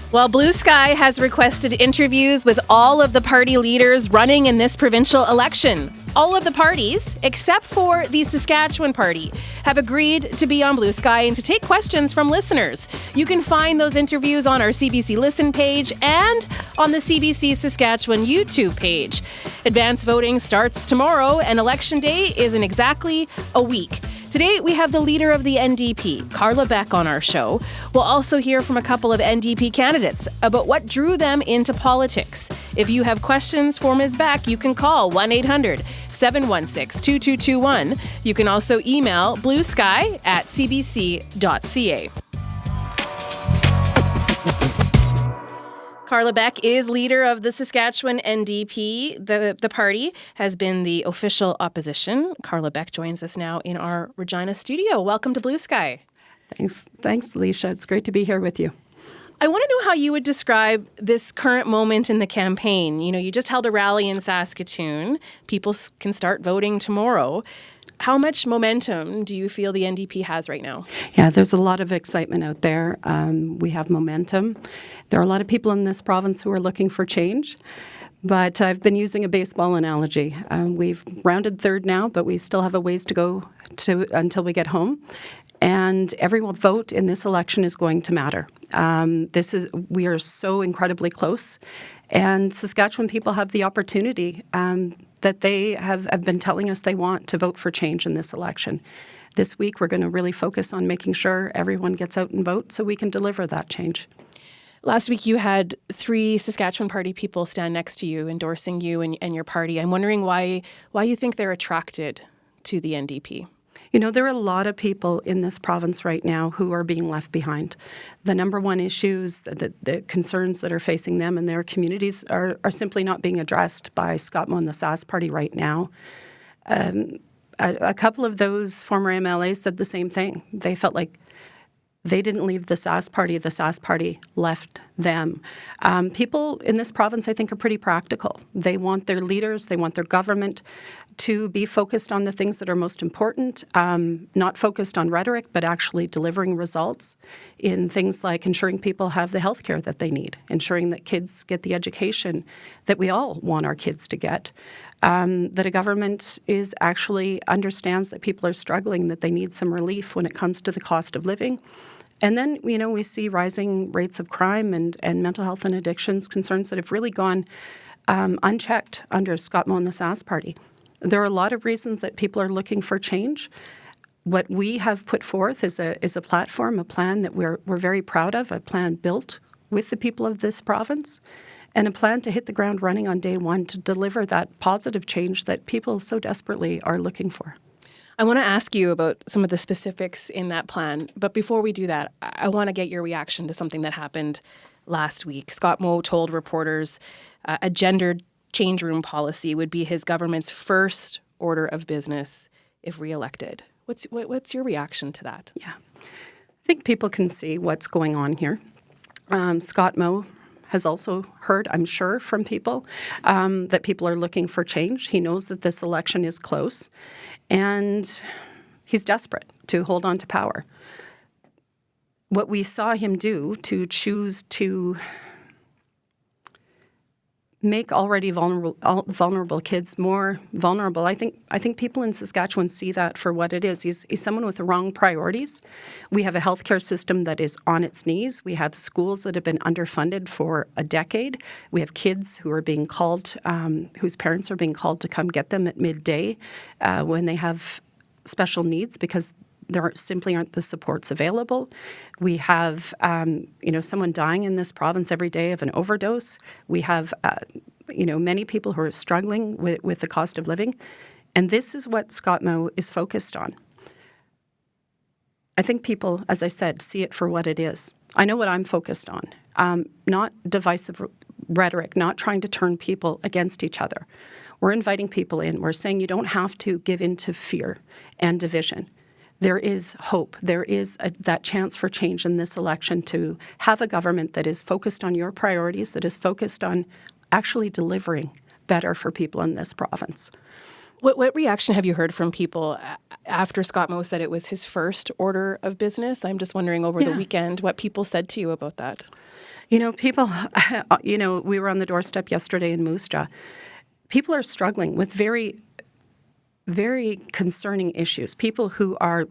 Well, Blue Sky has requested interviews with all of the party leaders running in this provincial election. All of the parties, except for the Saskatchewan Party, have agreed to be on Blue Sky and to take questions from listeners. You can find those interviews on our CBC Listen page and on the CBC Saskatchewan YouTube page. Advance voting starts tomorrow, and Election Day is in exactly a week. Today, we have the leader of the NDP, Carla Beck, on our show. We'll also hear from a couple of NDP candidates about what drew them into politics. If you have questions for Ms. Beck, you can call 1-800-716-2221. You can also email bluesky@cbc.ca. Carla Beck is leader of the Saskatchewan NDP. The party has been the official opposition. Carla Beck joins us now in our Regina studio. Welcome to Blue Sky. Thanks, Alicia. It's great to be here with you. I want to know how you would describe this current moment in the campaign. You know, you just held a rally in Saskatoon. People can start voting tomorrow. How much momentum do you feel the NDP has right now? Yeah, there's a lot of excitement out there. We have momentum. There are a lot of people in this province who are looking for change. But I've been using a baseball analogy. We've rounded third now, but we still have a ways to go until we get home. And every vote in this election is going to matter. We are so incredibly close. And Saskatchewan people have the opportunity that they have been telling us they want to vote for change in this election. This week, we're going to really focus on making sure everyone gets out and votes so we can deliver that change. Last week, you had 3 Saskatchewan Party people stand next to you, endorsing you and your party. I'm wondering why you think they're attracted to the NDP. You know, there are a lot of people in this province right now who are being left behind. The number one issues, the concerns that are facing them and their communities are simply not being addressed by Scott Moe and the Sask Party right now. A couple of those former MLAs said the same thing. They felt like they didn't leave the Sask Party left them. People in this province, I think, are pretty practical. They want their leaders, they want their government to be focused on the things that are most important, not focused on rhetoric, but actually delivering results in things like ensuring people have the health care that they need, ensuring that kids get the education that we all want our kids to get, that a government actually understands that people are struggling, that they need some relief when it comes to the cost of living. And then, you know, we see rising rates of crime and mental health and addictions concerns that have really gone unchecked under Scott Moe and the Sask Party. There are a lot of reasons that people are looking for change. What we have put forth is a platform, a plan that we're very proud of, a plan built with the people of this province, and a plan to hit the ground running on day one to deliver that positive change that people so desperately are looking for. I want to ask you about some of the specifics in that plan, but before we do that, I want to get your reaction to something that happened last week. Scott Moe told reporters a gendered change room policy would be his government's first order of business if reelected. What's your reaction to that? Yeah, I think people can see what's going on here. Scott Moe has also heard, I'm sure, from people that people are looking for change. He knows that this election is close, and he's desperate to hold on to power. What we saw him do to choose to make already vulnerable kids more vulnerable. I think people in Saskatchewan see that for what it is. He's someone with the wrong priorities. We have a healthcare system that is on its knees. We have schools that have been underfunded for a decade. We have kids who are being called, whose parents are being called to come get them at midday when they have special needs because there simply aren't the supports available. We have, someone dying in this province every day of an overdose. We have, many people who are struggling with the cost of living. And this is what Scott Moe is focused on. I think people, as I said, see it for what it is. I know what I'm focused on. Not divisive rhetoric, not trying to turn people against each other. We're inviting people in. We're saying you don't have to give in to fear and division. There is hope. There is that chance for change in this election to have a government that is focused on your priorities, that is focused on actually delivering better for people in this province. What reaction have you heard from people after Scott Moe said it was his first order of business? I'm just wondering over the weekend what people said to you about that. People, we were on the doorstep yesterday in Moose Jaw. People are struggling with very, very concerning issues. People who are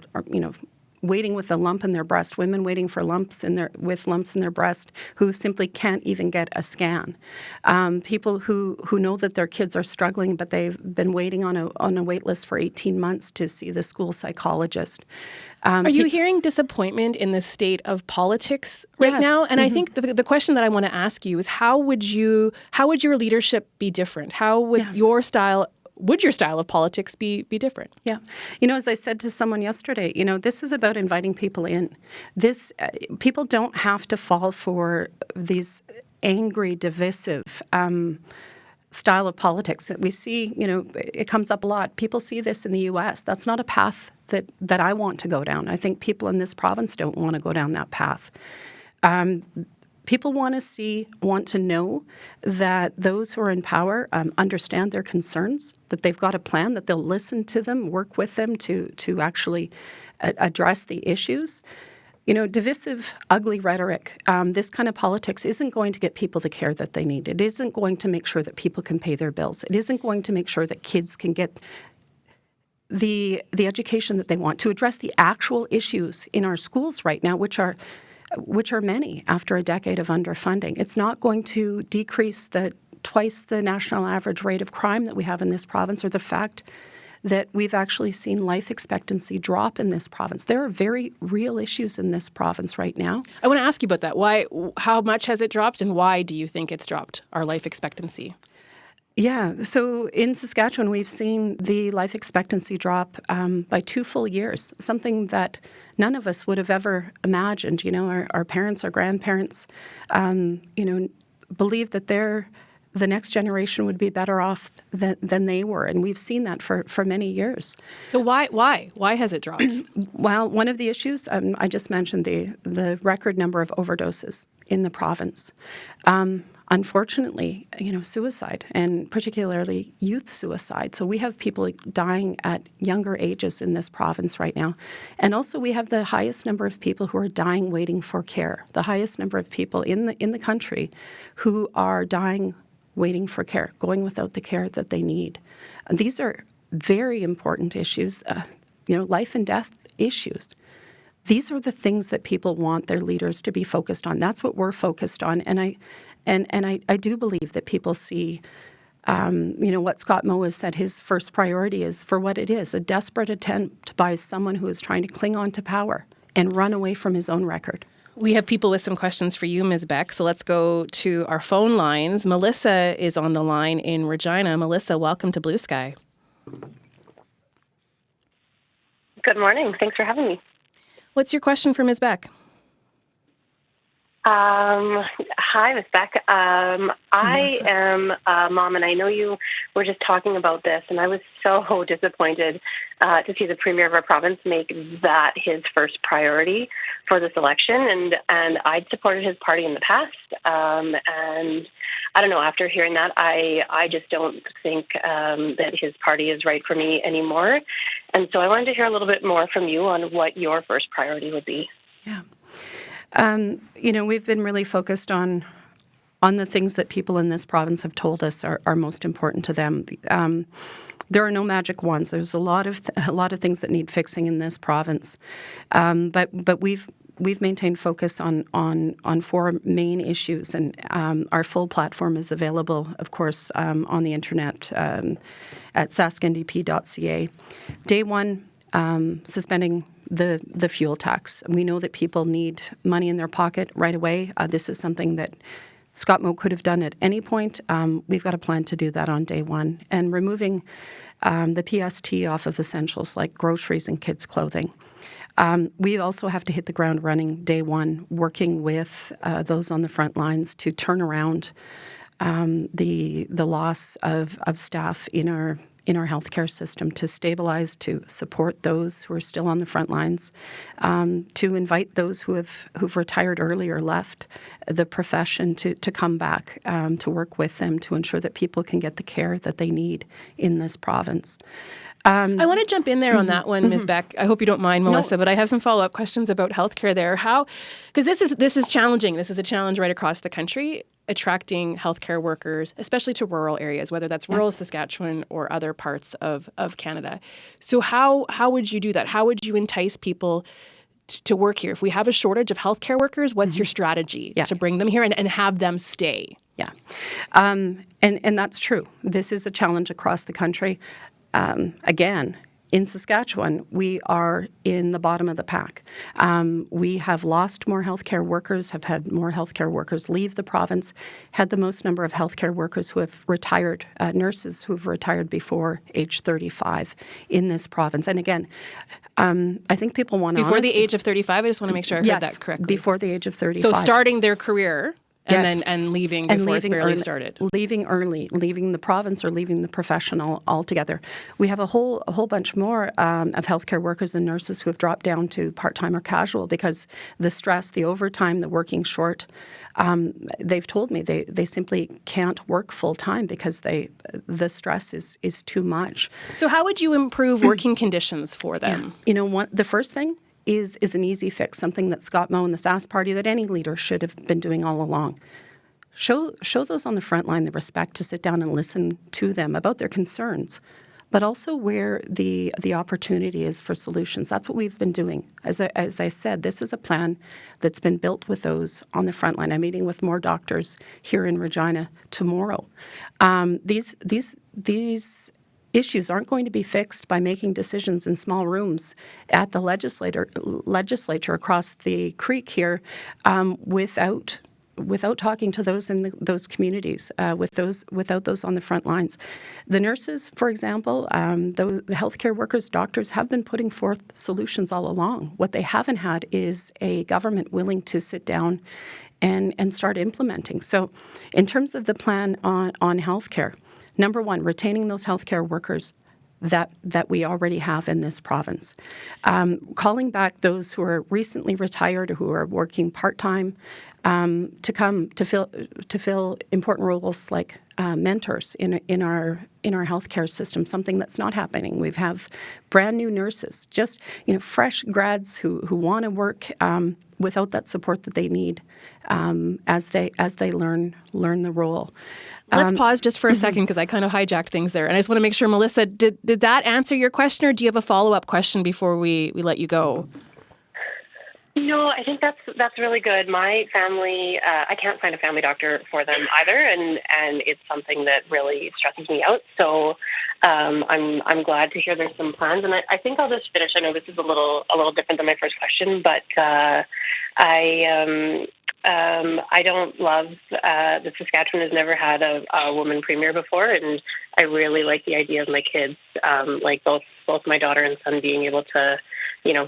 waiting with a lump in their breast, women waiting for lumps in their breast who simply can't even get a scan. People who know that their kids are struggling, but they've been waiting on a wait list for 18 months to see the school psychologist. Are you hearing disappointment in the state of politics right now? And I think the question that I want to ask you is how would your leadership be different? How would your style of politics be different? Yeah. As I said to someone yesterday, this is about inviting people in. People don't have to fall for these angry, divisive style of politics that we see. It comes up a lot. People see this in the U.S. That's not a path that I want to go down. I think people in this province don't want to go down that path. People want to know that those who are in power understand their concerns, that they've got a plan, that they'll listen to them, work with them to actually address the issues. Divisive, ugly rhetoric, this kind of politics isn't going to get people the care that they need. It isn't going to make sure that people can pay their bills. It isn't going to make sure that kids can get the education that they want, to address the actual issues in our schools right now, which are many after a decade of underfunding. It's not going to decrease twice the national average rate of crime that we have in this province, or the fact that we've actually seen life expectancy drop in this province. There are very real issues in this province right now. I want to ask you about that. How much has it dropped, and why do you think it's dropped, our life expectancy? Yeah, so in Saskatchewan, we've seen the life expectancy drop by 2 full years, something that none of us would have ever imagined. Our parents, our grandparents, believed that the next generation would be better off than they were, and we've seen that for many years. So why has it dropped? Well, one of the issues, I just mentioned the record number of overdoses in the province. Unfortunately, suicide, and particularly youth suicide. So we have people dying at younger ages in this province right now. And also we have the highest number of people who are dying waiting for care, the highest number of people in the country who are dying waiting for care, going without the care that they need. And these are very important issues, life and death issues. These are the things that people want their leaders to be focused on. That's what we're focused on. And I do believe that people see, what Scott Moe has said his first priority is for what it is, a desperate attempt by someone who is trying to cling on to power and run away from his own record. We have people with some questions for you, Ms. Beck, so let's go to our phone lines. Melissa is on the line in Regina. Melissa, welcome to Blue Sky. Good morning. Thanks for having me. What's your question for Ms. Beck? Hi, Ms. Beck. I am a mom, and I know you were just talking about this, and I was so disappointed to see the Premier of our province make that his first priority for this election, and I'd supported his party in the past, and I don't know, after hearing that, I just don't think that his party is right for me anymore, and so I wanted to hear a little bit more from you on what your first priority would be. Yeah. We've been really focused on the things that people in this province have told us are most important to them. There are no magic wands. There's a lot of things that need fixing in this province, but we've maintained focus on 4 main issues, and our full platform is available, of course, on the internet at saskndp.ca. Day one, suspending the fuel tax. We know that people need money in their pocket right away. This is something that Scott Moe could have done at any point. We've got a plan to do that on day one. And removing the PST off of essentials like groceries and kids' clothing. We also have to hit the ground running day one, working with those on the front lines to turn around the loss of staff in in our healthcare system, to stabilize, to support those who are still on the front lines, to invite those who've retired early or left the profession to come back, to work with them to ensure that people can get the care that they need in this province. I want to jump in there on that one, Ms. Beck. I hope you don't mind, Melissa, but I have some follow-up questions about healthcare there. Because this is challenging. This is a challenge right across the country, attracting healthcare workers, especially to rural areas, whether that's rural Saskatchewan or other parts of Canada. So how would you do that? How would you entice people to work here? If we have a shortage of healthcare workers, what's your strategy to bring them here and have them stay? Yeah. And that's true. This is a challenge across the country. Again, in Saskatchewan, we are in the bottom of the pack. We have lost more healthcare workers, have had more healthcare workers leave the province, had the most number of healthcare workers who have retired, nurses who have retired before age 35 in this province. And again, I think people want Before the age of 35? I just want to make sure I heard that correctly. Before the age of 35. So starting their career and leaving before it's barely started. Leaving early, leaving the province or leaving the profession altogether. We have a whole bunch more of healthcare workers and nurses who have dropped down to part-time or casual because the stress, the overtime, the working short, they've told me they simply can't work full-time because the stress is too much. So how would you improve working conditions for them? Yeah. You know, the first thing is an easy fix, something that Scott Moe and the Sask Party, that any leader should have been doing all along. Show those on the front line the respect to sit down and listen to them about their concerns, but also where the opportunity is for solutions. That's what we've been doing. As I said, this is a plan that's been built with those on the front line. I'm meeting with more doctors here in Regina tomorrow. These issues aren't going to be fixed by making decisions in small rooms at the legislature across the creek here without talking to those in those communities, without those on the front lines. The nurses, for example, the healthcare workers, doctors have been putting forth solutions all along. What they haven't had is a government willing to sit down and start implementing. So in terms of the plan on healthcare, number one, retaining those healthcare workers that we already have in this province. Calling back those who are recently retired or who are working part-time to come to fill important roles like mentors in our healthcare system, something that's not happening. We have brand new nurses, just fresh grads who want to work without that support that they need as they learn the role. Let's pause just for a second because I kind of hijacked things there. And I just want to make sure, Melissa, did that answer your question, or do you have a follow-up question before we let you go? No, I think that's really good. My family, I can't find a family doctor for them either, and it's something that really stresses me out. So I'm glad to hear there's some plans, and I think I'll just finish. I know this is a little different than my first question, but I don't love that Saskatchewan has never had a woman premier before, and I really like the idea of my kids, like both my daughter and son, being able to,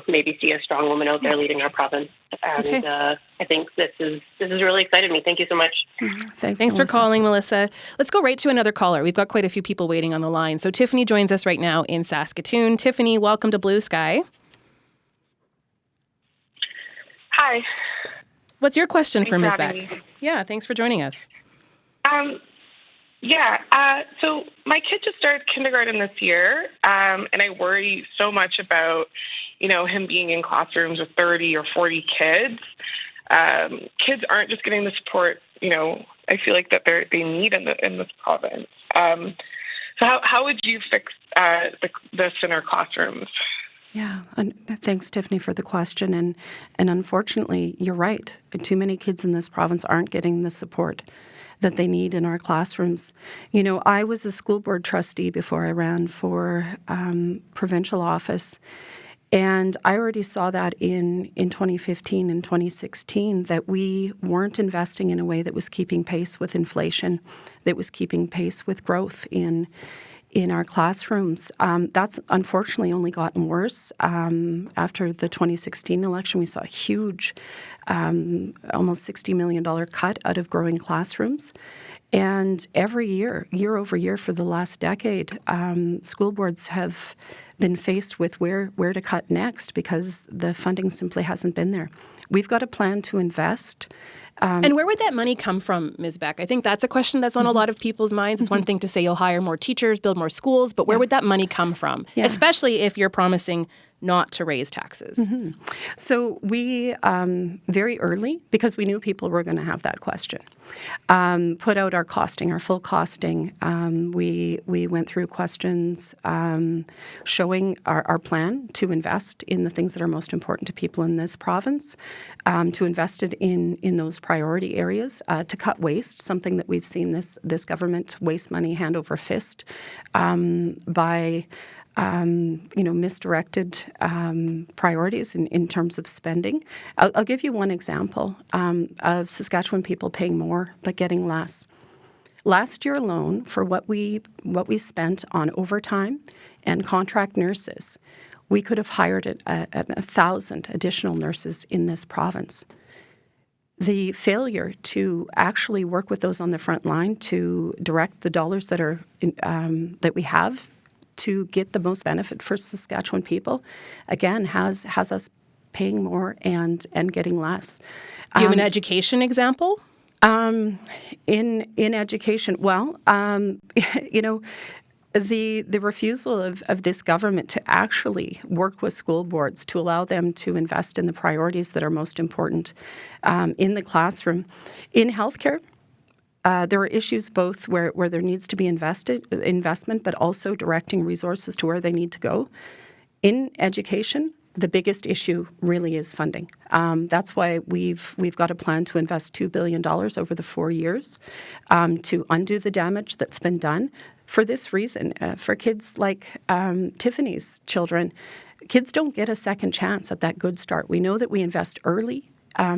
maybe see a strong woman out there leading our province. And I think this is really excited me. Thank you so much. Thanks for calling, Melissa. Let's go right to another caller. We've got quite a few people waiting on the line. So Tiffany joins us right now in Saskatoon. Tiffany, welcome to Blue Sky. Hi. What's your question for Ms. Beck? Me. Yeah, thanks for joining us. So my kid just started kindergarten this year, and I worry so much about, him being in classrooms with 30 or 40 kids. Kids aren't just getting the support, I feel like that they need in this province. So how would you fix this in our classrooms? Yeah, and thanks, Tiffany, for the question. And unfortunately, you're right. Too many kids in this province aren't getting the support that they need in our classrooms. I was a school board trustee before I ran for provincial office, and I already saw that in 2015 and 2016 that we weren't investing in a way that was keeping pace with inflation, that was keeping pace with growth in our classrooms. That's unfortunately only gotten worse. After the 2016 election, we saw a huge, almost $60 million cut out of growing classrooms. And every year over year for the last decade, school boards have been faced with where to cut next because the funding simply hasn't been there. We've got a plan to invest. And where would that money come from, Ms. Beck? I think that's a question that's on a lot of people's minds. It's one thing to say you'll hire more teachers, build more schools, but where would that money come from? Yeah. Especially if you're promising not to raise taxes. So we, very early, because we knew people were going to have that question, put out our costing, our full costing. We went through questions showing our plan to invest in the things that are most important to people in this province, to invest it in those priority areas, to cut waste, something that we've seen this government waste money hand over fist by misdirected priorities in terms of spending. I'll give you one example of Saskatchewan people paying more but getting less. Last year alone, for what we spent on overtime and contract nurses, we could have hired 1,000 additional nurses in this province. The failure to actually work with those on the front line to direct the dollars that are that we have to get the most benefit for Saskatchewan people, again, has us paying more and getting less. Do you have an education example? In education, well, the refusal of this government to actually work with school boards to allow them to invest in the priorities that are most important in the classroom. In healthcare, there are issues both where there needs to be investment, but also directing resources to where they need to go. In education, the biggest issue really is funding. That's why we've got a plan to invest $2 billion over the 4 years to undo the damage that's been done. For this reason, for kids like Tiffany's children, kids don't get a second chance at that good start. We know that we invest early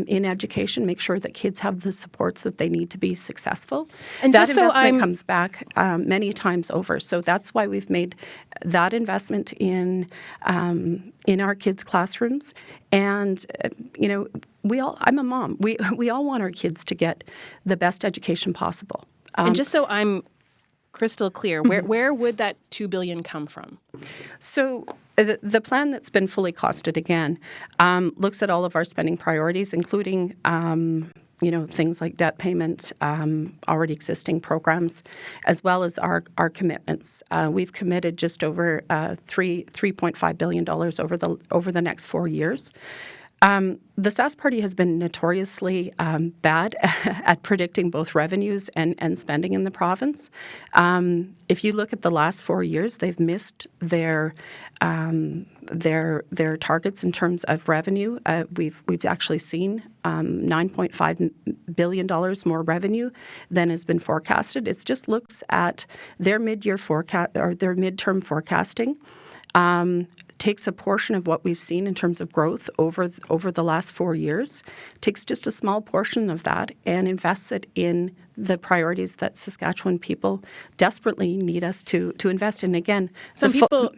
in education, make sure that kids have the supports that they need to be successful. And that investment comes back many times over. So that's why we've made that investment in our kids' classrooms. And I'm a mom. We all want our kids to get the best education possible. And just so I'm crystal clear, where would that $2 billion come from? So the plan that's been fully costed, again, looks at all of our spending priorities, including things like debt payment, already existing programs, as well as our commitments. We've committed just over $3.5 billion over the next 4 years. The Sask Party has been notoriously bad at predicting both revenues and spending in the province. If you look at the last 4 years, they've missed their targets in terms of revenue. We've actually seen $9.5 billion more revenue than has been forecasted. It just looks at their mid-year forecast or their midterm forecasting. Takes a portion of what we've seen in terms of growth over the last 4 years, takes just a small portion of that and invests it in the priorities that Saskatchewan people desperately need us to invest in. Again, some people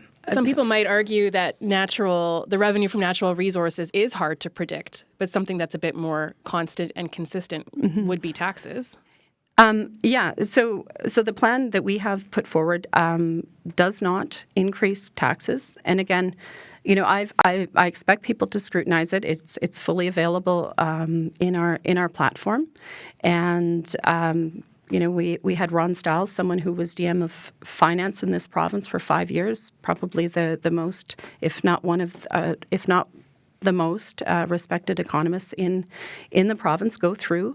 might argue that the revenue from natural resources is hard to predict, but something that's a bit more constant and consistent would be taxes. So the plan that we have put forward does not increase taxes. And again, I expect people to scrutinize it. It's fully available in our platform. And we had Ron Stiles, someone who was DM of finance in this province for 5 years, probably the most, if not the most respected economists in the province, go through,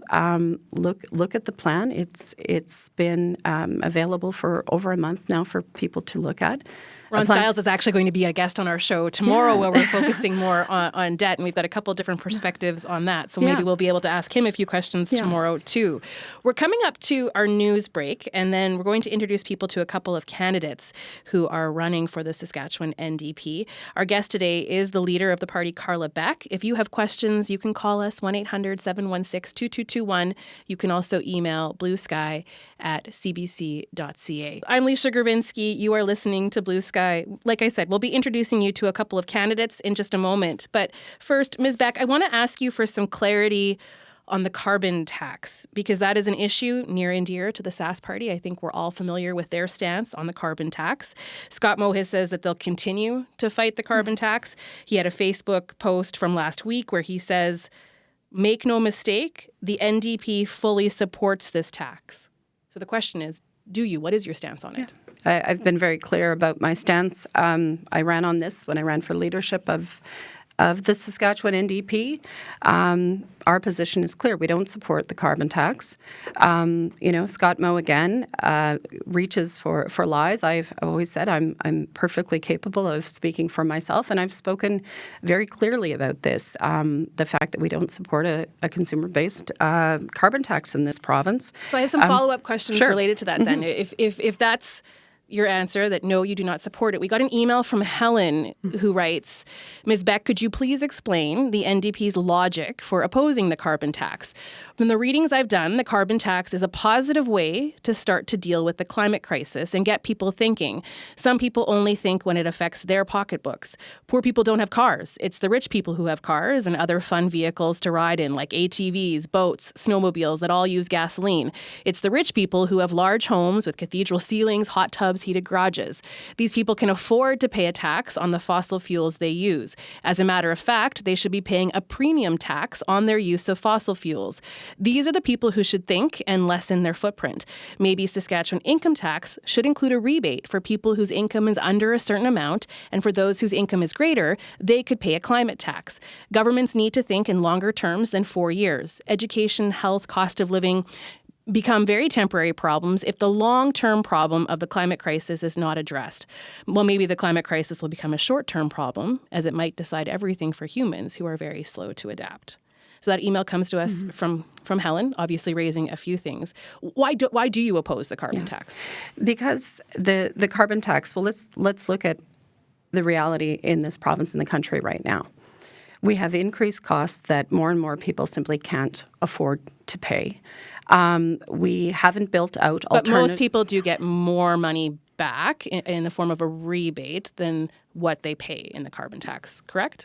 look at the plan. It's been available for over a month now for people to look at. Ron Stiles is actually going to be a guest on our show tomorrow where we're focusing more on debt, and we've got a couple different perspectives on that. So maybe we'll be able to ask him a few questions tomorrow too. We're coming up to our news break, and then we're going to introduce people to a couple of candidates who are running for the Saskatchewan NDP. Our guest today is the leader of the party, Carla Beck. If you have questions, you can call us 1-800-716-2221. You can also email bluesky@cbc.ca. I'm Leisha Gravinsky. You are listening to Blue Sky. Like I said, we'll be introducing you to a couple of candidates in just a moment. But first, Ms. Beck, I want to ask you for some clarity on the carbon tax, because that is an issue near and dear to the Sask Party. I think we're all familiar with their stance on the carbon tax. Scott Moe says that they'll continue to fight the carbon tax. He had a Facebook post from last week where he says, "Make no mistake, the NDP fully supports this tax." So the question is, do you? What is your stance on it? I've been very clear about my stance. I ran on this when I ran for leadership of the Saskatchewan NDP. Our position is clear. We don't support the carbon tax. Scott Moe again reaches for lies. I've always said I'm perfectly capable of speaking for myself, and I've spoken very clearly about this. The fact that we don't support a consumer-based carbon tax in this province. So I have some follow-up questions related to that then. If that's your answer, that no, you do not support it. We got an email from Helen who writes, "Ms. Beck, could you please explain the NDP's logic for opposing the carbon tax? From the readings I've done, the carbon tax is a positive way to start to deal with the climate crisis and get people thinking. Some people only think when it affects their pocketbooks. Poor people don't have cars. It's the rich people who have cars and other fun vehicles to ride in, like ATVs, boats, snowmobiles that all use gasoline. It's the rich people who have large homes with cathedral ceilings, hot tubs, heated garages. These people can afford to pay a tax on the fossil fuels they use. As a matter of fact, they should be paying a premium tax on their use of fossil fuels. These are the people who should think and lessen their footprint. Maybe Saskatchewan income tax should include a rebate for people whose income is under a certain amount, and for those whose income is greater, they could pay a climate tax. Governments need to think in longer terms than 4 years. Education, health, cost of living become very temporary problems if the long-term problem of the climate crisis is not addressed. Well, maybe the climate crisis will become a short-term problem, as it might decide everything for humans who are very slow to adapt." So that email comes to us from Helen, obviously raising a few things. Why do you oppose the carbon tax? Because the carbon tax, well, let's look at the reality in this province and the country right now. We have increased costs that more and more people simply can't afford to pay. We haven't built out alternative. But most people do get more money back in the form of a rebate than what they pay in the carbon tax, correct?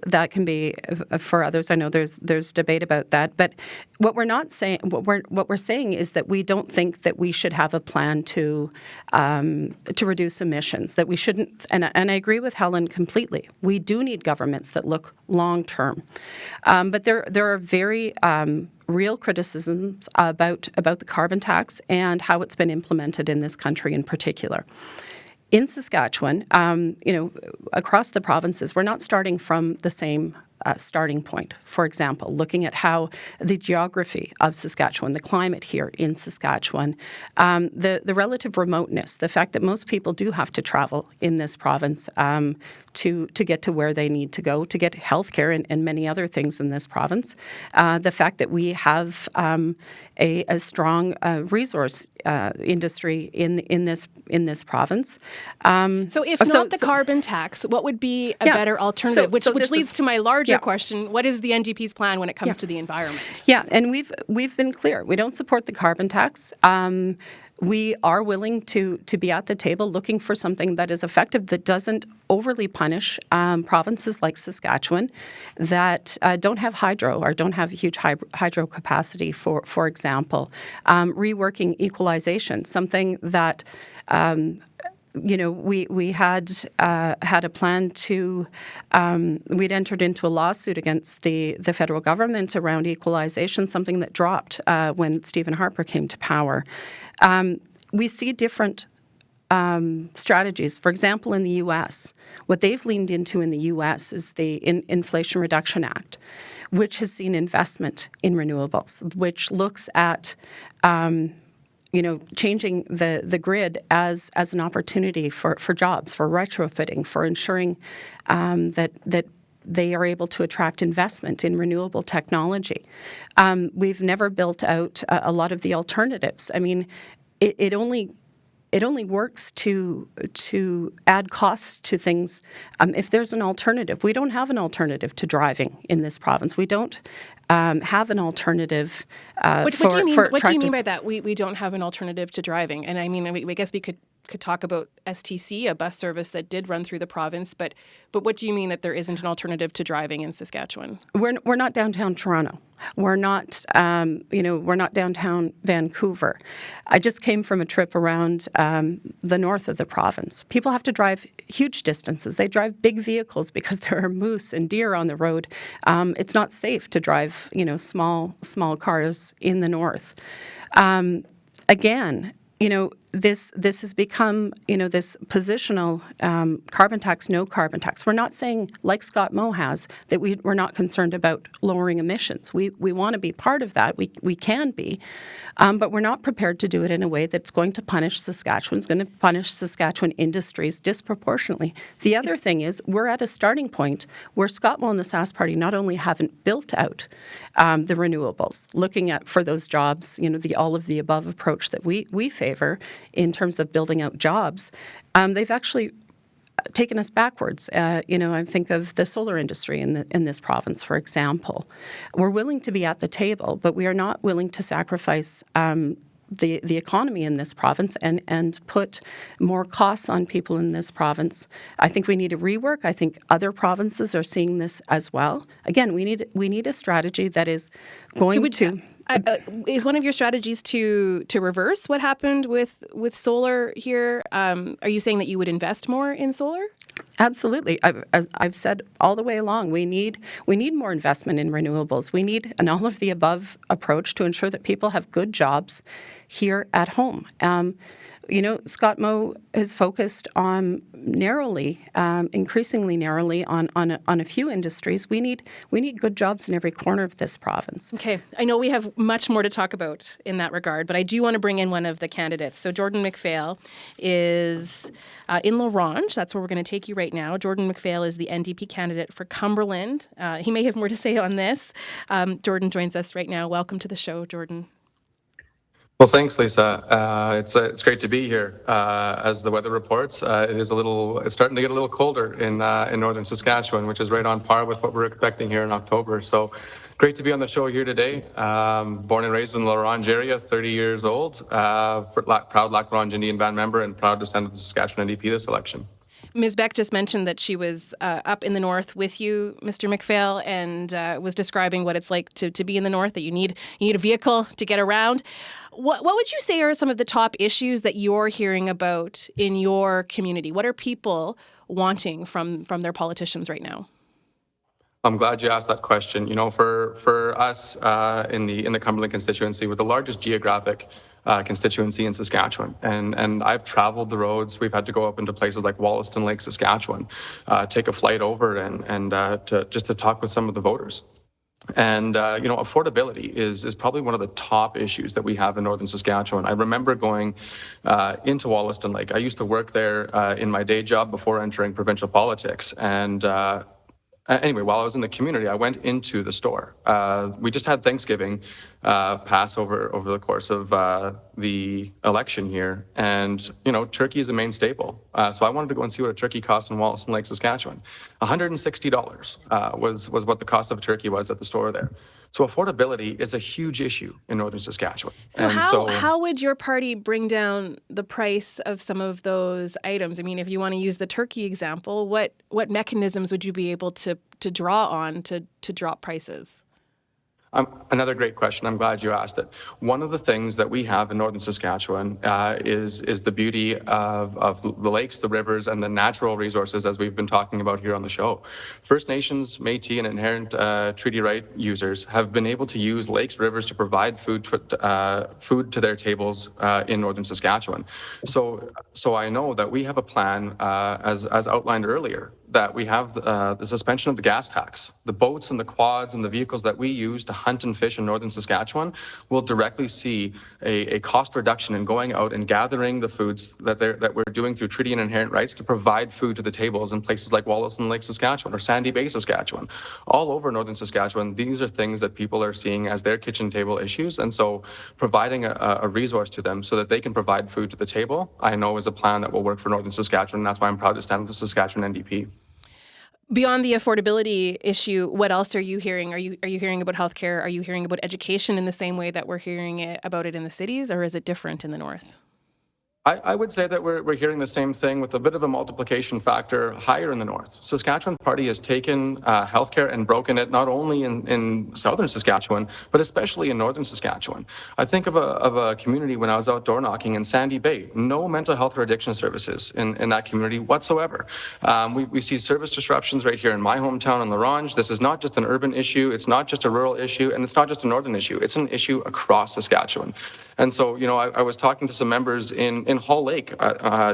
That can be for others. I know there's debate about that, but what we're saying is that we don't think that we should have a plan to reduce emissions. That we shouldn't, and I agree with Helen completely. We do need governments that look long term, but there are very real criticisms about the carbon tax and how it's been implemented in this country in particular. In Saskatchewan, across the provinces, we're not starting from the same starting point. For example, looking at how the geography of Saskatchewan, the climate here in Saskatchewan, the relative remoteness, the fact that most people do have to travel in this province to get to where they need to go, to get health care and many other things in this province. The fact that we have a strong resource industry in this province. So if not the carbon tax, what would be a better alternative? Which leads to my larger question. What is the NDP's plan when it comes to the environment? Yeah, and we've been clear. We don't support the carbon tax. We are willing to be at the table looking for something that is effective, that doesn't overly punish provinces like Saskatchewan that don't have hydro or don't have huge hydro capacity, for example. Reworking equalization, something that we had a plan to. We'd entered into a lawsuit against the federal government around equalization, something that dropped when Stephen Harper came to power. We see different strategies. For example, in the U.S., what they've leaned into in the U.S. is the Inflation Reduction Act, which has seen investment in renewables, which looks at changing the grid as an opportunity for jobs, for retrofitting, for ensuring that they are able to attract investment in renewable technology. We've never built out a lot of the alternatives. I mean, it only works to add costs to things if there's an alternative. We don't have an alternative to driving in this province. We don't have an alternative What do you mean by that? We don't have an alternative to driving? And I mean, I guess we could could talk about STC, a bus service that did run through the province. But what do you mean that there isn't an alternative to driving in Saskatchewan? We're not downtown Toronto. We're not, we're not downtown Vancouver. I just came from a trip around the north of the province. People have to drive huge distances. They drive big vehicles because there are moose and deer on the road. It's not safe to drive, small cars in the north. Again, this has become, this positional carbon tax, no carbon tax. We're not saying, like Scott Moe has, that we're not concerned about lowering emissions. We want to be part of that. We can be. But we're not prepared to do it in a way that's going to punish Saskatchewan, it's going to punish Saskatchewan industries disproportionately. The other thing is we're at a starting point where Scott Moe and the Sask Party not only haven't built out the renewables, looking at for those jobs, the all of the above approach that we favor in terms of building out jobs, they've actually taken us backwards. I think of the solar industry in this province, for example. We're willing to be at the table, but we are not willing to sacrifice the economy in this province and put more costs on people in this province. I think we need a rework. I think other provinces are seeing this as well. Again, we need a strategy that is going to... is one of your strategies to reverse what happened with solar here? Are you saying that you would invest more in solar? Absolutely. As I've said all the way along, we need more investment in renewables. We need an all-of-the-above approach to ensure that people have good jobs here at home. Scott Moe has focused on increasingly narrowly on a few industries. We need good jobs in every corner of this province. Okay. I know we have much more to talk about in that regard, but I do want to bring in one of the candidates. So Jordan McPhail is in La Ronge. That's where we're going to take you right now. Jordan McPhail is the NDP candidate for Cumberland. He may have more to say on this. Jordan joins us right now. Welcome to the show, Jordan. Well, thanks, Lisa. It's great to be here. As the weather reports, it's starting to get a little colder in northern Saskatchewan, which is right on par with what we're expecting here in October. So, great to be on the show here today. Born and raised in the La Ronge area, 30 years old, proud Lac La Ronge Indian Band member, and proud to stand with the Saskatchewan NDP this election. Ms. Beck just mentioned that she was up in the north with you, Mr. McPhail, and was describing what it's like to be in the north, that you need a vehicle to get around. What would you say are some of the top issues that you're hearing about in your community? What are people wanting from their politicians right now? I'm glad you asked that question. For us in the Cumberland constituency, we're the largest geographic constituency in Saskatchewan, and I've traveled the roads. We've had to go up into places like Wollaston Lake, Saskatchewan, take a flight over and to talk with some of the voters. And, affordability is probably one of the top issues that we have in northern Saskatchewan. I remember going into Wollaston Lake. I used to work there in my day job before entering provincial politics. And anyway, while I was in the community, I went into the store. We just had Thanksgiving pass over the course of the election here. And, turkey is a main staple. So I wanted to go and see what a turkey cost in Wollaston Lake, Saskatchewan. $160 was what the cost of a turkey was at the store there. So affordability is a huge issue in northern Saskatchewan. So how would your party bring down the price of some of those items? I mean, if you want to use the turkey example, what mechanisms would you be able to draw on to drop prices? Another great question. I'm glad you asked it. One of the things that we have in northern Saskatchewan is the beauty of the lakes, the rivers, and the natural resources, as we've been talking about here on the show. First Nations, Métis, and inherent treaty right users have been able to use lakes, rivers to provide food to their tables in northern Saskatchewan. So I know that we have a plan, as outlined earlier, that we have the suspension of the gas tax. The boats and the quads and the vehicles that we use to hunt and fish in northern Saskatchewan will directly see a cost reduction in going out and gathering the foods that we're doing through treaty and inherent rights to provide food to the tables in places like Wollaston Lake, Saskatchewan, or Sandy Bay, Saskatchewan. All over northern Saskatchewan, these are things that people are seeing as their kitchen table issues, and so providing a resource to them so that they can provide food to the table, I know is a plan that will work for northern Saskatchewan, and that's why I'm proud to stand with the Saskatchewan NDP. Beyond the affordability issue, what else are you hearing? Are you hearing about healthcare? Are you hearing about education in the same way that we're hearing about it in the cities, or is it different in the north? I would say that we're hearing the same thing with a bit of a multiplication factor higher in the north. Saskatchewan Party has taken healthcare and broken it not only in southern Saskatchewan, but especially in northern Saskatchewan. I think of a community when I was out door knocking in Sandy Bay, no mental health or addiction services in that community whatsoever. We see service disruptions right here in my hometown in La Ronge. This is not just an urban issue, it's not just a rural issue, and it's not just a northern issue. It's an issue across Saskatchewan. And so, I was talking to some members in Hall Lake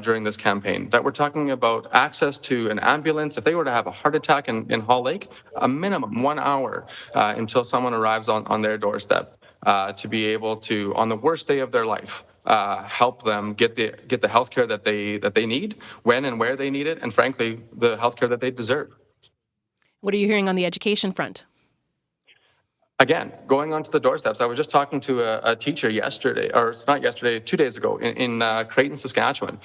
during this campaign that were talking about access to an ambulance. If they were to have a heart attack in Hall Lake, a minimum 1 hour until someone arrives on their doorstep to be able to, on the worst day of their life, help them get the health care that they need, when and where they need it, and frankly, the health care that they deserve. What are you hearing on the education front? Again, going onto the doorsteps, I was just talking to a teacher yesterday, or not yesterday, 2 days ago, in Creighton, Saskatchewan,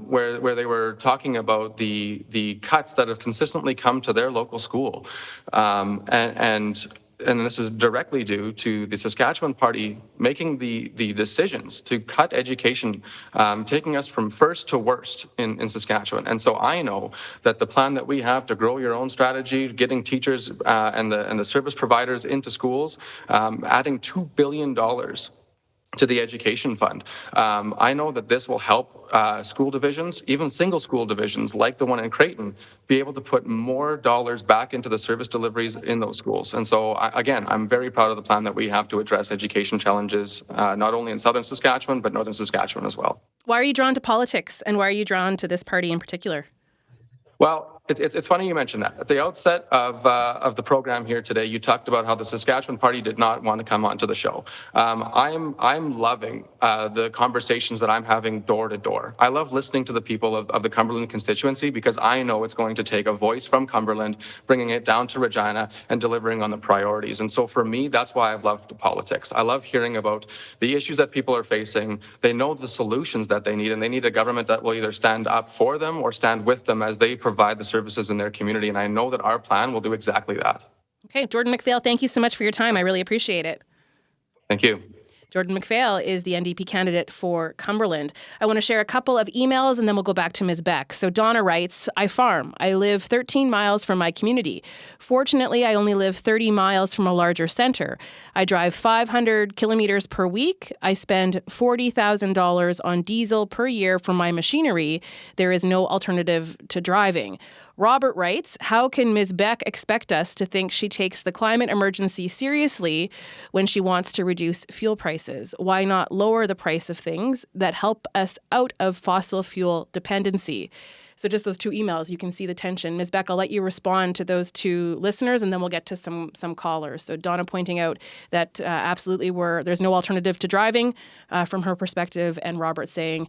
where they were talking about the cuts that have consistently come to their local school, and this is directly due to the Saskatchewan Party making the decisions to cut education, taking us from first to worst in Saskatchewan. And so I know that the plan that we have to grow your own strategy, getting teachers and the service providers into schools, adding $2 billion to the education fund. I know that this will help school divisions, even single school divisions like the one in Creighton, be able to put more dollars back into the service deliveries in those schools. And so, again, I'm very proud of the plan that we have to address education challenges, not only in southern Saskatchewan, but northern Saskatchewan as well. Why are you drawn to politics, and why are you drawn to this party in particular? Well, it's funny you mentioned that. At the outset of the program here today, you talked about how the Saskatchewan Party did not want to come onto the show. I'm loving the conversations that I'm having door to door. I love listening to the people of the Cumberland constituency because I know it's going to take a voice from Cumberland, bringing it down to Regina and delivering on the priorities. And so for me, that's why I've loved politics. I love hearing about the issues that people are facing. They know the solutions that they need, and they need a government that will either stand up for them or stand with them as they provide the services in their community. And I know that our plan will do exactly that. Okay, Jordan McPhail, thank you so much for your time. I really appreciate it. Thank you. Jordan McPhail is the NDP candidate for Cumberland. I want to share a couple of emails and then we'll go back to Ms. Beck. So Donna writes, I farm. I live 13 miles from my community. Fortunately, I only live 30 miles from a larger center. I drive 500 kilometers per week. I spend $40,000 on diesel per year for my machinery. There is no alternative to driving. Robert writes, how can Ms. Beck expect us to think she takes the climate emergency seriously when she wants to reduce fuel prices? Why not lower the price of things that help us out of fossil fuel dependency? So just those two emails, you can see the tension. Ms. Beck, I'll let you respond to those two listeners, and then we'll get to some callers. So Donna pointing out that absolutely there's no alternative to driving from her perspective, and Robert saying,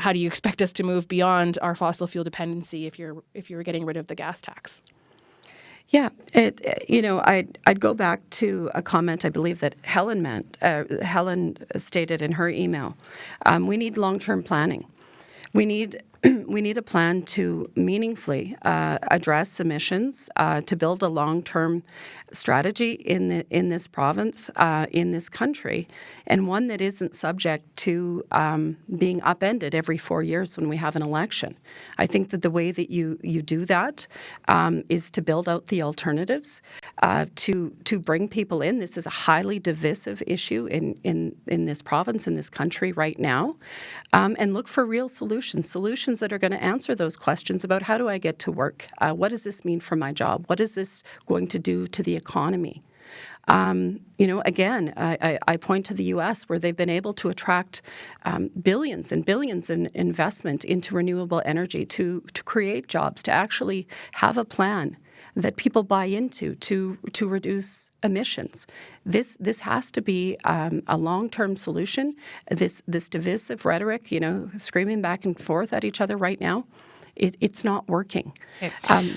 how do you expect us to move beyond our fossil fuel dependency if you're getting rid of the gas tax? Yeah, I'd go back to a comment I believe that Helen stated in her email. We need long-term planning. We need a plan to meaningfully address emissions, to build a long-term strategy in this province, in this country, and one that isn't subject to being upended every 4 years when we have an election. I think that the way that you do that is to build out the alternatives, to bring people in. This is a highly divisive issue in this province, in this country right now, and look for real solutions that are going to answer those questions about how do I get to work? What does this mean for my job? What is this going to do to the economy? Again, I point to the U.S. where they've been able to attract billions and billions in investment into renewable energy to create jobs, to actually have a plan that people buy into to reduce emissions. This has to be a long-term solution. This divisive rhetoric, screaming back and forth at each other right now, it's not working. Okay.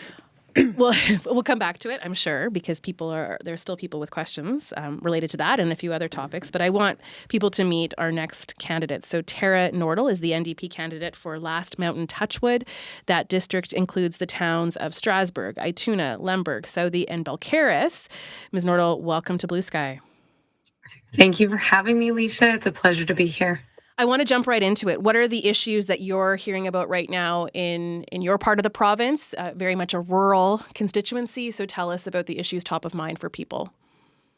Well, we'll come back to it, I'm sure, because there's still people with questions related to that and a few other topics. But I want people to meet our next candidate. So Tara Nordal is the NDP candidate for Last Mountain Touchwood. That district includes the towns of Strasbourg, Ituna, Lemberg, Southey, and Balcarres. Ms. Nordal, welcome to Blue Sky. Thank you for having me, Lisa. It's a pleasure to be here. I want to jump right into it. What are the issues that you're hearing about right now in your part of the province? Very much a rural constituency. So tell us about the issues top of mind for people.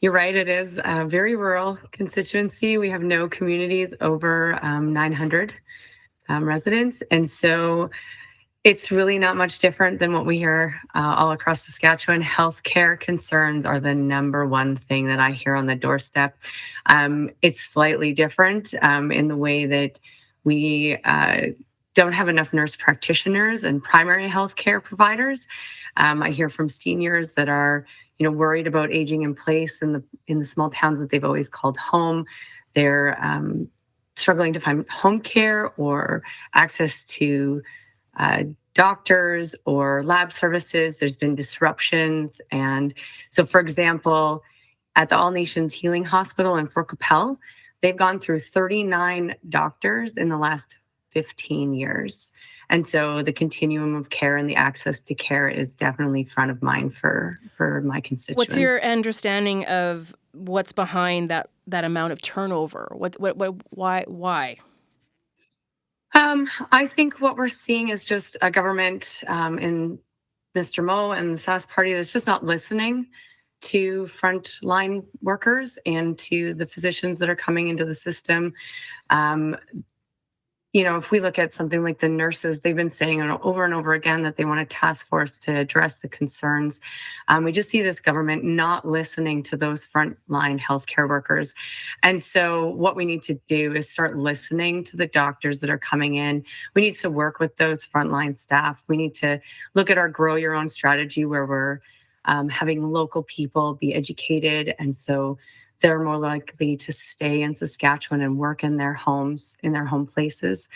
You're right. It is a very rural constituency. We have no communities over 900 residents. And so it's really not much different than what we hear all across Saskatchewan. Healthcare concerns are the number one thing that I hear on the doorstep. It's slightly different in the way that we don't have enough nurse practitioners and primary healthcare providers. I hear from seniors that are, worried about aging in place in the small towns that they've always called home. They're struggling to find home care or access to doctors or lab services. There's been disruptions. And so, for example, at the All Nations Healing Hospital in Fort Capel, they've gone through 39 doctors in the last 15 years. And so the continuum of care and the access to care is definitely front of mind for my constituents. What's your understanding of what's behind that amount of turnover? Why? I think what we're seeing is just a government in Mr. Moe and the Sask Party that's just not listening to frontline workers and to the physicians that are coming into the system. If we look at something like the nurses, they've been saying over and over again that they want a task force to address the concerns. We just see this government not listening to those frontline healthcare workers. And so what we need to do is start listening to the doctors that are coming in. We need to work with those frontline staff. We need to look at our Grow Your Own strategy where we're having local people be educated. And so they're more likely to stay in Saskatchewan and work in their homes, in their home places.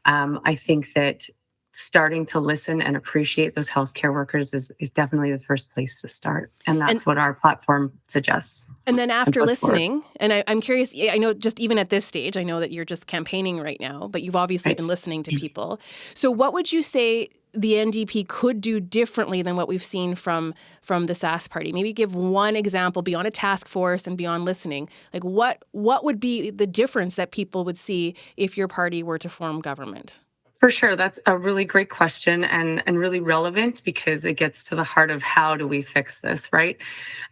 I think that starting to listen and appreciate those healthcare workers is definitely the first place to start. And that's what our platform suggests. And then after listening, and I'm curious, I know just even at this stage, I know that you're just campaigning right now, but you've obviously been listening to people. So what would you say the NDP could do differently than what we've seen from the Sask Party? Maybe give one example beyond a task force and beyond listening. Like what would be the difference that people would see if your party were to form government? For sure. That's a really great question and really relevant because it gets to the heart of how do we fix this, right?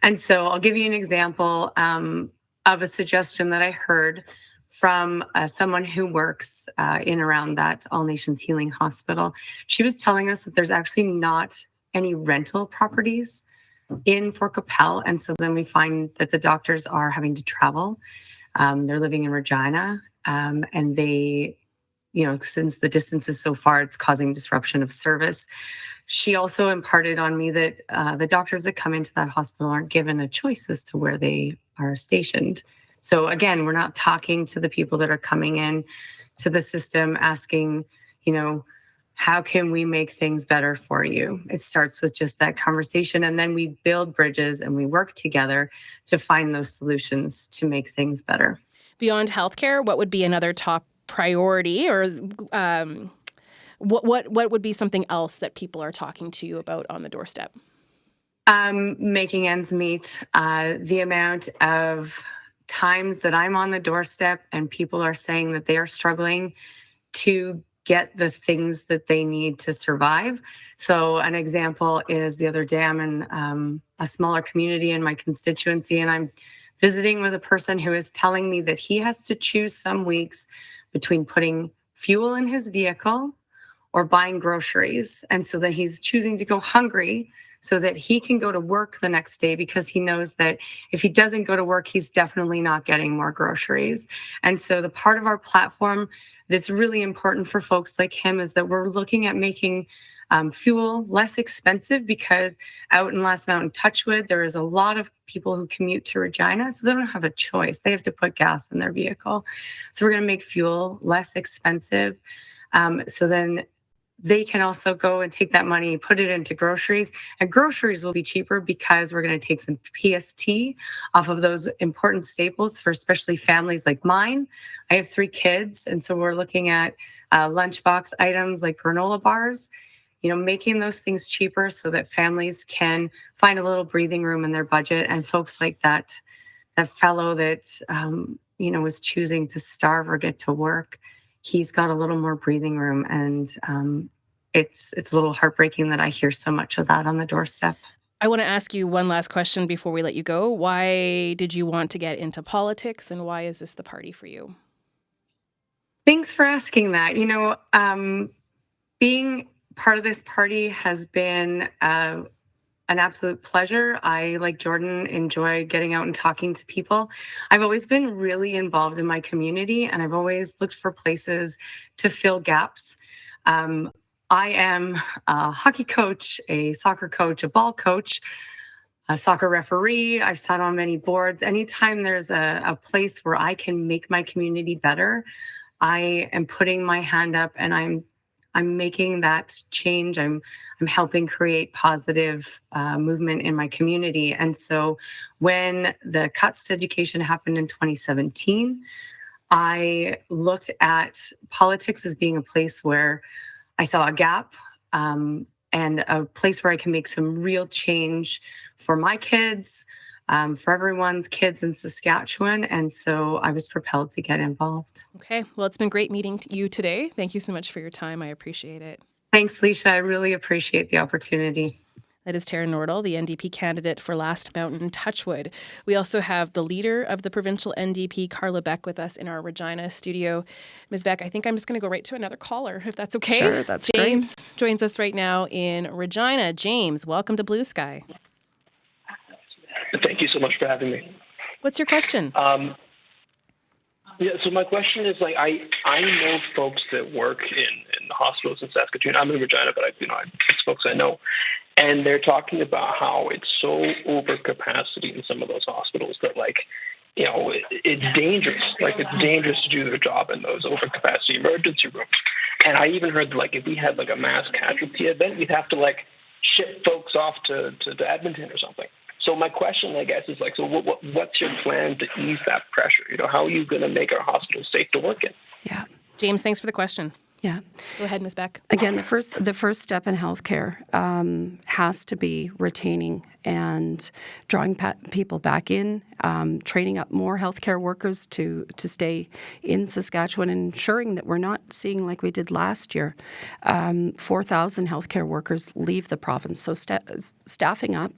And so I'll give you an example of a suggestion that I heard from someone who works in around that All Nations Healing Hospital. She was telling us that there's actually not any rental properties in Fort Capel. And so then we find that the doctors are having to travel. They're living in Regina and they, since the distance is so far, it's causing disruption of service. She also imparted on me that the doctors that come into that hospital aren't given a choice as to where they are stationed. So again, we're not talking to the people that are coming in to the system asking, how can we make things better for you? It starts with just that conversation. And then we build bridges and we work together to find those solutions to make things better. Beyond healthcare, what would be another top priority or what would be something else that people are talking to you about on the doorstep? Making ends meet. The amount of times that I'm on the doorstep and people are saying that they are struggling to get the things that they need to survive. So an example is the other day I'm in a smaller community in my constituency and I'm visiting with a person who is telling me that he has to choose some weeks between putting fuel in his vehicle or buying groceries. And so then he's choosing to go hungry so that he can go to work the next day because he knows that if he doesn't go to work, he's definitely not getting more groceries. And so the part of our platform that's really important for folks like him is that we're looking at making fuel less expensive because out in Last Mountain Touchwood, there is a lot of people who commute to Regina, so they don't have a choice. They have to put gas in their vehicle. So we're going to make fuel less expensive. So then they can also go and take that money, put it into groceries, and groceries will be cheaper because we're going to take some PST off of those important staples for especially families like mine. I have 3 kids, and so we're looking at lunchbox items like granola bars, making those things cheaper so that families can find a little breathing room in their budget. And folks like that fellow that, was choosing to starve or get to work, he's got a little more breathing room. And it's a little heartbreaking that I hear so much of that on the doorstep. I want to ask you one last question before we let you go. Why did you want to get into politics, and why is this the party for you? Thanks for asking that. Being part of this party has been an absolute pleasure. I, like Jordan, enjoy getting out and talking to people. I've always been really involved in my community, and I've always looked for places to fill gaps. I am a hockey coach, a soccer coach, a ball coach, a soccer referee. I've sat on many boards. Anytime there's a place where I can make my community better, I am putting my hand up, and I'm making that change. I'm helping create positive movement in my community. And so when the cuts to education happened in 2017, I looked at politics as being a place where I saw a gap and a place where I can make some real change for my kids, for everyone's kids in Saskatchewan. And so I was propelled to get involved. Okay. Well, it's been great meeting you today. Thank you so much for your time. I appreciate it. Thanks, Leisha. I really appreciate the opportunity. That is Tara Nordal, the NDP candidate for Last Mountain Touchwood. We also have the leader of the provincial NDP, Carla Beck, with us in our Regina studio. Ms. Beck, I think I'm just going to go right to another caller, if that's okay. Sure, that's James great. joins us right now in Regina. James, welcome to Blue Sky. Thank you so much for having me. What's your question? So my question is, I know folks that work in the hospitals in Saskatchewan. I'm in Regina, but it's folks I know. And they're talking about how it's so over capacity in some of those hospitals that, it's dangerous. It's dangerous to do their job in those over capacity emergency rooms. And I even heard that, if we had a mass casualty event, we'd have to ship folks off to Edmonton or something. So my question, I guess, is so what's your plan to ease that pressure? How are you going to make our hospitals safe to work in? Yeah. James, thanks for the question. Yeah. Go ahead, Ms. Beck. Again, the first step in healthcare has to be retaining and drawing people back in, training up more healthcare workers to stay in Saskatchewan, and ensuring that we're not seeing like we did last year, 4,000 healthcare workers leave the province. So staffing up,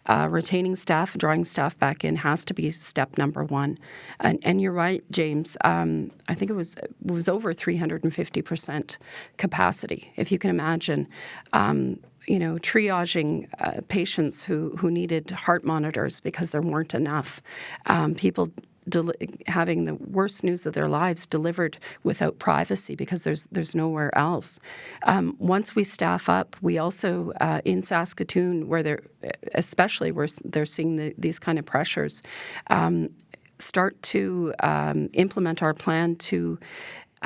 retaining staff, drawing staff back in has to be step number one. And you're right, James. I think it was over 350% capacity. If you can imagine, triaging patients who needed heart monitors because there weren't enough. People having the worst news of their lives delivered without privacy because there's nowhere else. Once we staff up, we also in Saskatoon, where they're seeing these kind of pressures, start to implement our plan to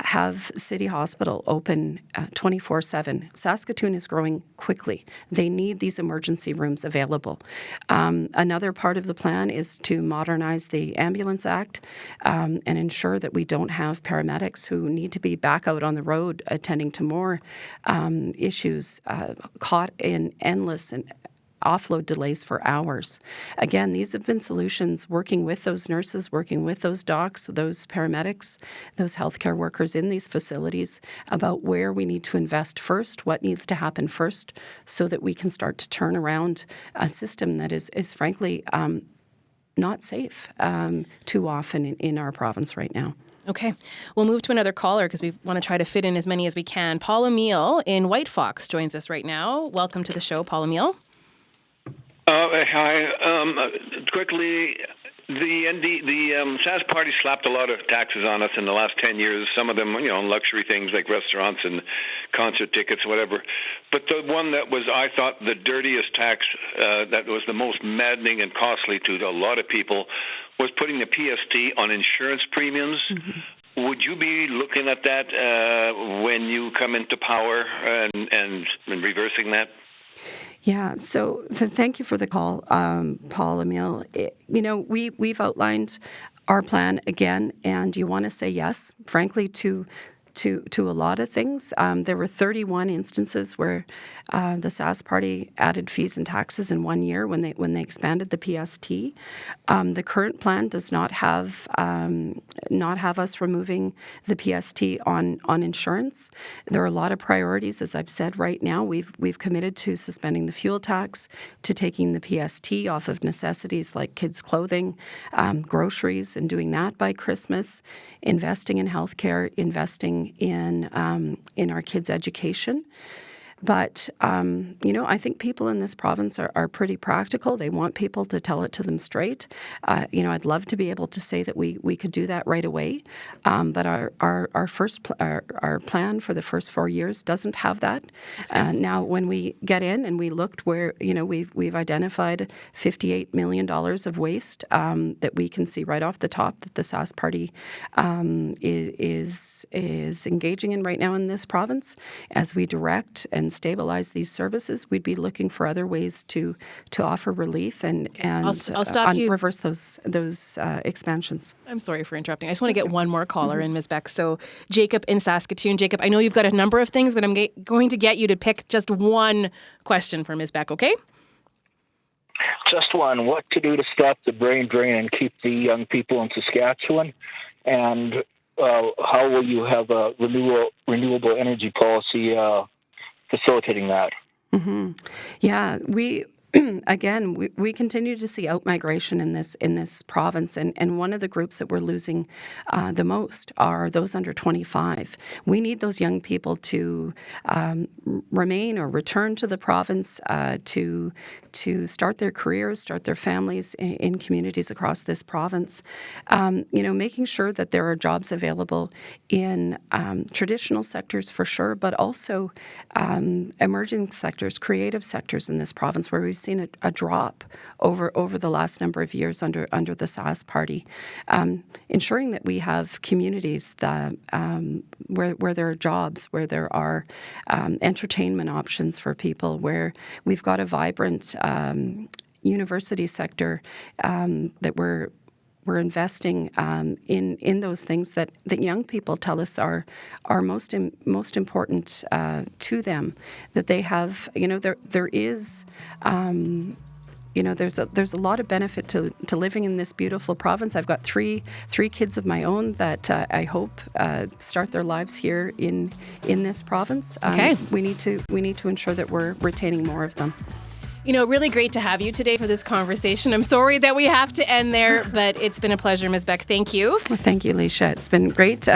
have City Hospital open 24/7. Saskatoon is growing quickly. They need these emergency rooms available. Another part of the plan is to modernize the Ambulance Act and ensure that we don't have paramedics who need to be back out on the road attending to more issues caught in endless and offload delays for hours. Again, these have been solutions working with those nurses, working with those docs, those paramedics, those healthcare workers in these facilities about where we need to invest first, what needs to happen first, so that we can start to turn around a system that is frankly not safe too often in our province right now. Okay. We'll move to another caller because we want to try to fit in as many as we can. Paul Emile in White Fox joins us right now. Welcome to the show, Paul Emile. Hi. Quickly, the Sask Party slapped a lot of taxes on us in the last 10 years, some of them, luxury things like restaurants and concert tickets, whatever. But the one that was, I thought, the dirtiest tax that was the most maddening and costly to a lot of people was putting the PST on insurance premiums. Mm-hmm. Would you be looking at that when you come into power and reversing that? Yeah, so thank you for the call, Paul Emile. We've outlined our plan again, and you want to say yes, frankly, to to a lot of things. There were 31 instances where the Sask Party added fees and taxes in 1 year when they expanded the PST. The current plan does not have us removing the PST on insurance. There are a lot of priorities, as I've said. Right now, we've committed to suspending the fuel tax, to taking the PST off of necessities like kids' clothing, groceries, and doing that by Christmas, investing in healthcare, investing in our kids' education. But, I think people in this province are pretty practical. They want people to tell it to them straight. I'd love to be able to say that we could do that right away. But our plan for the first 4 years doesn't have that. Now, when we get in and we looked where, we've identified $58 million of waste that we can see right off the top that the Sask Party is engaging in right now in this province. As we direct and stabilize these services, we'd be looking for other ways to offer relief and I'll stop you. Reverse those expansions. I'm sorry for interrupting. I just want to get one more caller in, Ms. Beck. So Jacob in Saskatoon. Jacob, I know you've got a number of things, but I'm going to get you to pick just one question for Ms. Beck, okay? Just one. What to do to stop the brain drain and keep the young people in Saskatchewan? And how will you have a renewable energy policy facilitating that? Mm-hmm. Yeah, we continue to see out-migration in this province, and one of the groups that we're losing the most are those under 25. We need those young people to remain or return to the province to start their careers, start their families in communities across this province. Making sure that there are jobs available in traditional sectors for sure, but also emerging sectors, creative sectors in this province where we've seen a drop over the last number of years under the Sask Party. Ensuring that we have communities that where there are jobs, where there are entertainment options for people, where we've got a vibrant university sector that we're investing in those things that young people tell us are most important to them. That they have, there is. There's a lot of benefit to living in this beautiful province. I've got three kids of my own that I hope start their lives here in this province. Okay. We need to ensure that we're retaining more of them. Really great to have you today for this conversation. I'm sorry that we have to end there, but it's been a pleasure, Ms. Beck. Thank you. Thank you, Leisha. It's been great.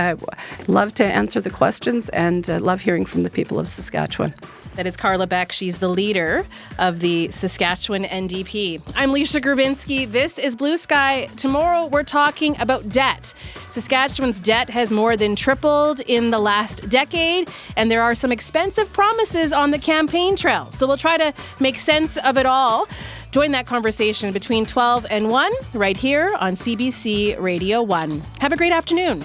Love to answer the questions and love hearing from the people of Saskatchewan. That is Carla Beck. She's the leader of the Saskatchewan NDP. I'm Leisha Grabinski. This is Blue Sky. Tomorrow we're talking about debt. Saskatchewan's debt has more than tripled in the last decade, and there are some expensive promises on the campaign trail. So we'll try to make sense of it all. Join that conversation between 12 and 1 right here on CBC Radio 1. Have a great afternoon.